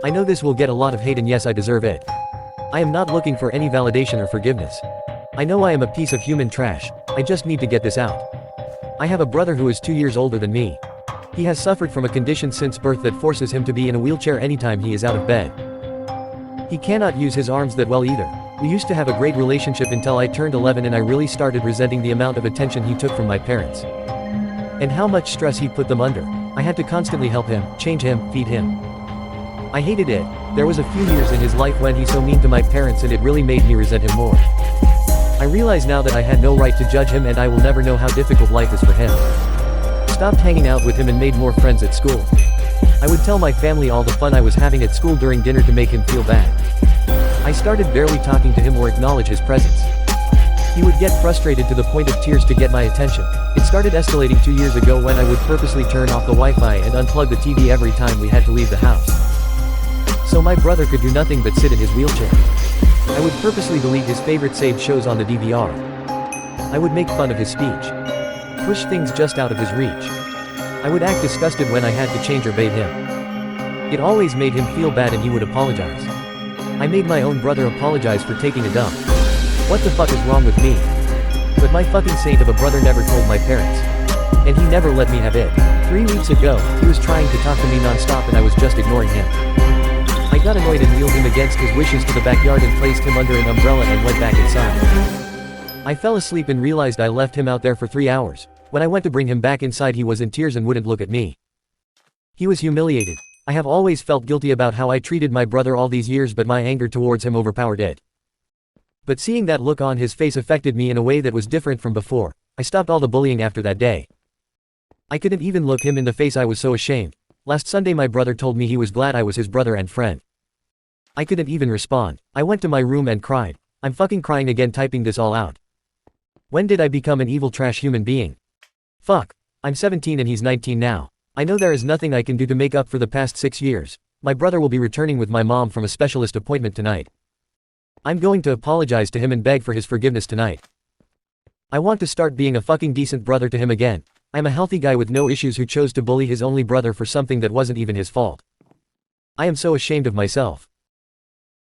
I know this will get a lot of hate and yes I deserve it. I am not looking for any validation or forgiveness. I know I am a piece of human trash, I just need to get this out. I have a brother who is 2 years older than me. He has suffered from a condition since birth that forces him to be in a wheelchair anytime he is out of bed. He cannot use his arms that well either. We used to have a great relationship until I turned 11 and I really started resenting the amount of attention he took from my parents. And how much stress he put them under. I had to constantly help him, change him, feed him. I hated it. There was a few years in his life when he's so mean to my parents and it really made me resent him more. I realize now that I had no right to judge him and I will never know how difficult life is for him. Stopped hanging out with him and made more friends at school. I would tell my family all the fun I was having at school during dinner to make him feel bad. I started barely talking to him or acknowledge his presence. He would get frustrated to the point of tears to get my attention. It started escalating 2 years ago when I would purposely turn off the Wi-Fi and unplug the TV every time we had to leave the house. So my brother could do nothing but sit in his wheelchair. I would purposely delete his favorite saved shows on the DVR. I would make fun of his speech. Push things just out of his reach. I would act disgusted when I had to change or bathe him. It always made him feel bad and he would apologize. I made my own brother apologize for taking a dump. What the fuck is wrong with me? But my fucking saint of a brother never told my parents. And he never let me have it. 3 weeks ago, he was trying to talk to me non-stop and I was just ignoring him. I got annoyed and wheeled him against his wishes to the backyard and placed him under an umbrella and went back inside. I fell asleep and realized I left him out there for 3 hours. When I went to bring him back inside he was in tears and wouldn't look at me. He was humiliated. I have always felt guilty about how I treated my brother all these years but my anger towards him overpowered it. But seeing that look on his face affected me in a way that was different from before. I stopped all the bullying after that day. I couldn't even look him in the face, I was so ashamed. Last Sunday my brother told me he was glad I was his brother and friend. I couldn't even respond. I went to my room and cried. I'm fucking crying again typing this all out. When did I become an evil trash human being? Fuck. I'm 17 and he's 19 now. I know there is nothing I can do to make up for the past 6 years. My brother will be returning with my mom from a specialist appointment tonight. I'm going to apologize to him and beg for his forgiveness tonight. I want to start being a fucking decent brother to him again. I'm a healthy guy with no issues who chose to bully his only brother for something that wasn't even his fault. I am so ashamed of myself.